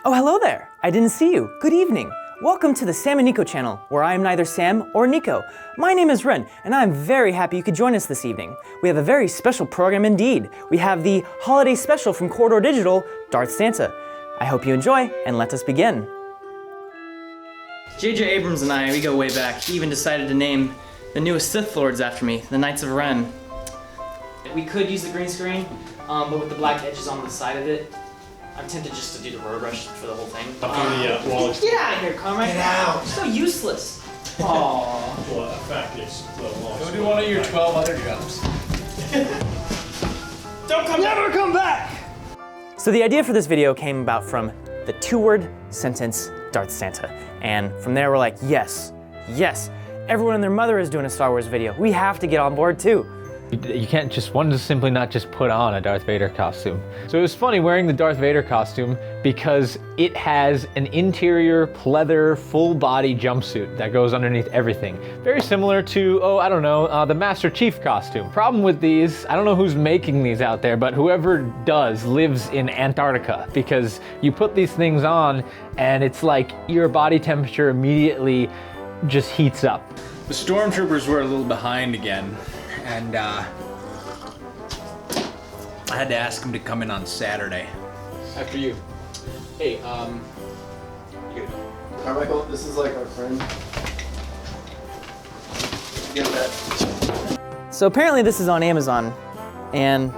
Oh, hello there. I didn't see you. Good evening. Welcome to the Sam and Nico channel, where I am neither Sam or Nico. My name is Ren, and I'm very happy you could join us this evening. We have a very special program indeed. We have the holiday special from Corridor Digital, Darth Santa. I hope you enjoy, and let us begin. J.J. Abrams and I, we go way back. He even decided to name the newest Sith Lords after me, the Knights of Ren. We could use the green screen, but with the black edges on the side of it, I'm tempted just to do the road rush for the whole thing. Up on the wall. Get out of here, Carmine. Get out. You're so useless. Aww. Well, in fact, it's a little long. Go do one of your 12 other jobs. Never come back! So the idea for this video came about from the two-word sentence, Darth Santa. And from there we're like, yes, everyone and their mother is doing a Star Wars video. We have to get on board too. You can't just, one does simply not just put on a Darth Vader costume. So it was funny wearing the Darth Vader costume because it has an interior pleather full body jumpsuit that goes underneath everything. Very similar to, the Master Chief costume. Problem with these, I don't know who's making these out there, but whoever does lives in Antarctica because you put these things on and it's like your body temperature immediately just heats up. The stormtroopers were a little behind again. And I had to ask him to come in on Saturday. After you. Hey, good. Carmichael, this is like our friend. Get that. So apparently this is on Amazon, and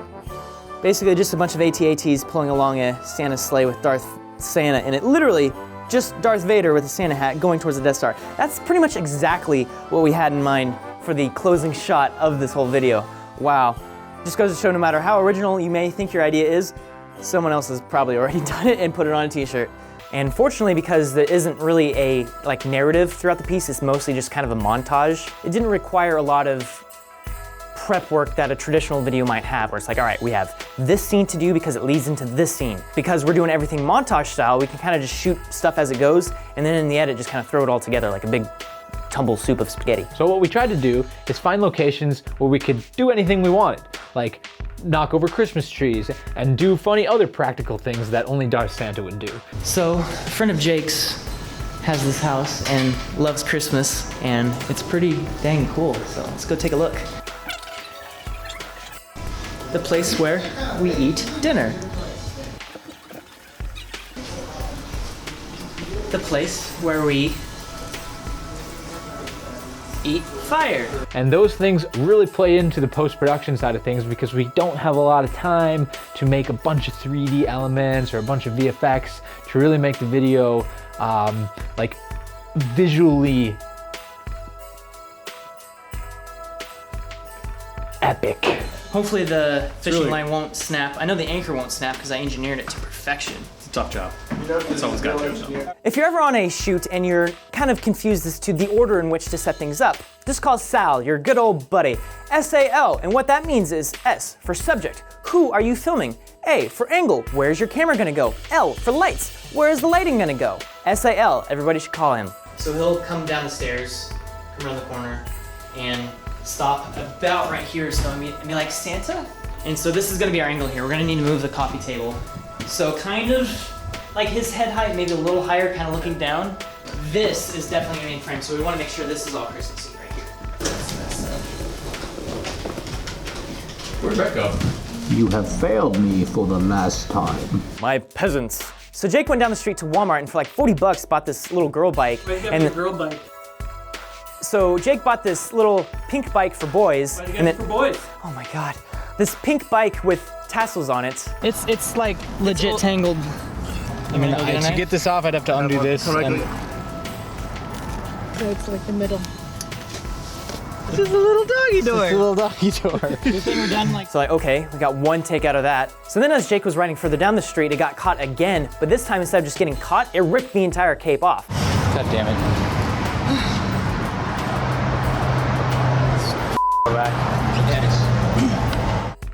basically just a bunch of AT-ATs pulling along a Santa sleigh with Darth Santa in it. Literally, just Darth Vader with a Santa hat going towards the Death Star. That's pretty much exactly what we had in mind for the closing shot of this whole video. Wow. Just goes to show no matter how original you may think your idea is, someone else has probably already done it and put it on a t-shirt. And fortunately, because there isn't really a narrative throughout the piece, it's mostly just kind of a montage, it didn't require a lot of prep work that a traditional video might have, where it's like, all right, we have this scene to do because it leads into this scene. Because we're doing everything montage style, we can kind of just shoot stuff as it goes, and then in the edit, just kind of throw it all together like a big tumble soup of spaghetti. So what we tried to do is find locations where we could do anything we wanted, like knock over Christmas trees and do funny other practical things that only Darth Santa would do. So, a friend of Jake's has this house and loves Christmas, and it's pretty dang cool, so let's go take a look. The place where we eat dinner. The place where we eat fire. And those things really play into the post-production side of things because we don't have a lot of time to make a bunch of 3D elements or a bunch of VFX to really make the video visually epic. Hopefully the fishing line won't snap. I know the anchor won't snap because I engineered it to perfection. It's a tough job. Someone's got to do something. If you're ever on a shoot and you're kind of confused as to the order in which to set things up, just call Sal, your good old buddy. S-A-L, and what that means is S for subject. Who are you filming? A for angle, where's your camera gonna go? L for lights, where's the lighting gonna go? S-A-L, everybody should call him. So he'll come down the stairs, come around the corner, and stop about right here, so and be like, Santa? And so this is gonna be our angle here. We're gonna need to move the coffee table. So kind of like his head height, maybe a little higher, kind of looking down. This is definitely gonna be in frame, so we wanna make sure this is all Christmassy right here. Where'd that go? You have failed me for the last time. My peasants. So Jake went down the street to Walmart and for like 40 bucks bought this little girl bike. Girl bike. So Jake bought this little pink bike for boys. For boys. Oh my God. This pink bike with tassels on it. It's like legit tangled. I mean, to get this off, I'd have to undo this. And So it's like the middle. This is a little doggy door. it's a little doggy door. Good thing we're done like. So like, okay, we got one take out of that. So then as Jake was riding further down the street, it got caught again, but this time instead of just getting caught, it ripped the entire cape off. God damn it.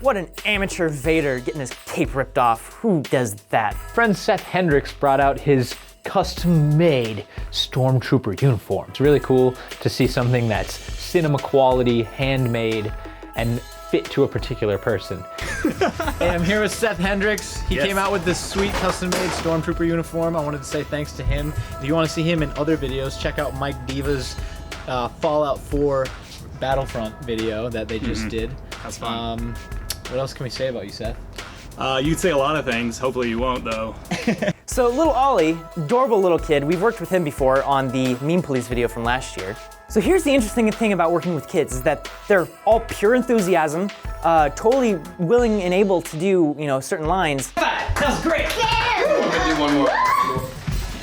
What an amateur Vader getting his cape ripped off. Who does that? Friend Seth Hendricks brought out his custom-made Stormtrooper uniform. It's really cool to see something that's cinema quality, handmade, and fit to a particular person. Hey, I'm here with Seth Hendricks. He came out with this sweet custom-made Stormtrooper uniform. I wanted to say thanks to him. If you want to see him in other videos, check out Mike Diva's Fallout 4 Battlefront video that they just did. That's fun. What else can we say about you, Seth? You'd say a lot of things. Hopefully you won't, though. So little Ollie, adorable little kid, we've worked with him before on the Meme Police video from last year. So here's the interesting thing about working with kids is that they're all pure enthusiasm, totally willing and able to do, certain lines. That was great. I'm gonna do one more.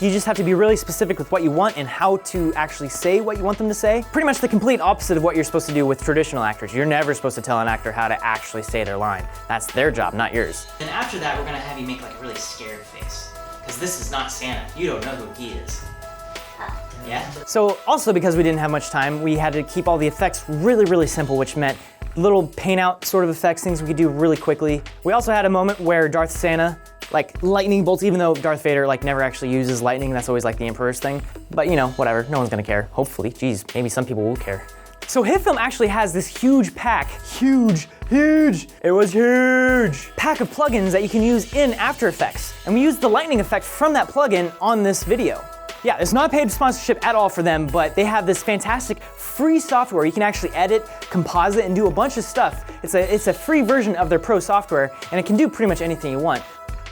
You just have to be really specific with what you want and how to actually say what you want them to say. Pretty much the complete opposite of what you're supposed to do with traditional actors. You're never supposed to tell an actor how to actually say their line. That's their job, not yours. And after that, we're gonna have you make like a really scared face. Because this is not Santa. You don't know who he is. Yeah? So also because we didn't have much time, we had to keep all the effects really, really simple, which meant little paint out sort of effects, things we could do really quickly. We also had a moment where Darth Santa, like lightning bolts, even though Darth Vader never actually uses lightning, that's always like the Emperor's thing. But whatever, no one's gonna care, hopefully. Geez, maybe some people will care. So HitFilm actually has this huge pack, huge, it was huge, pack of plugins that you can use in After Effects. And we used the lightning effect from that plugin on this video. Yeah, it's not a paid sponsorship at all for them, but they have this fantastic free software. You can actually edit, composite, and do a bunch of stuff. It's a free version of their pro software, and it can do pretty much anything you want.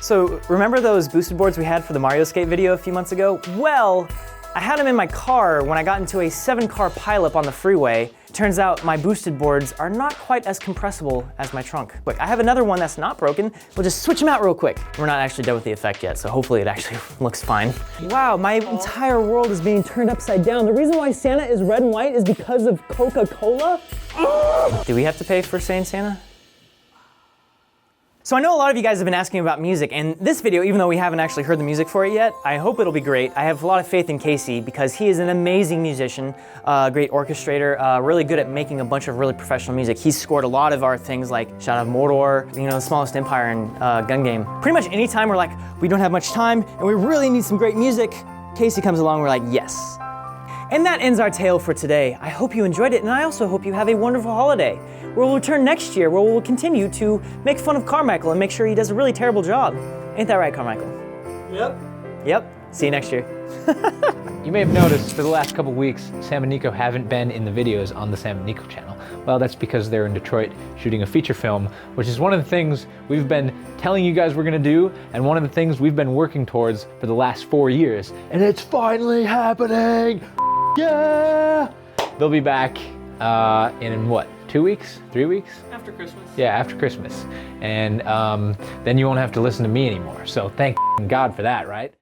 So remember those boosted boards we had for the Mario Skate video a few months ago? Well, I had them in my car when I got into a 7-car pileup on the freeway. Turns out my boosted boards are not quite as compressible as my trunk. Look, I have another one that's not broken. We'll just switch them out real quick. We're not actually done with the effect yet, so hopefully it actually looks fine. Wow, my entire world is being turned upside down. The reason why Santa is red and white is because of Coca-Cola? Do we have to pay for saying Santa? So I know a lot of you guys have been asking about music, and this video, even though we haven't actually heard the music for it yet, I hope it'll be great. I have a lot of faith in Casey because he is an amazing musician, great orchestrator, really good at making a bunch of really professional music. He's scored a lot of our things like Shadow of Mordor, The Smallest Empire, and Gun Game. Pretty much any time we're like, we don't have much time and we really need some great music, Casey comes along, we're like, yes. And that ends our tale for today. I hope you enjoyed it, and I also hope you have a wonderful holiday. We'll return next year where we'll continue to make fun of Carmichael and make sure he does a really terrible job. Ain't that right, Carmichael? Yep. Yep. See you next year. You may have noticed for the last couple weeks, Sam and Nico haven't been in the videos on the Sam and Nico channel. Well, that's because they're in Detroit shooting a feature film, which is one of the things we've been telling you guys we're gonna do, and one of the things we've been working towards for the last 4 years. And it's finally happening! Yeah! They'll be back in what, 2 weeks? 3 weeks? After Christmas. Yeah, after Christmas. And then you won't have to listen to me anymore. So thank God for that, right?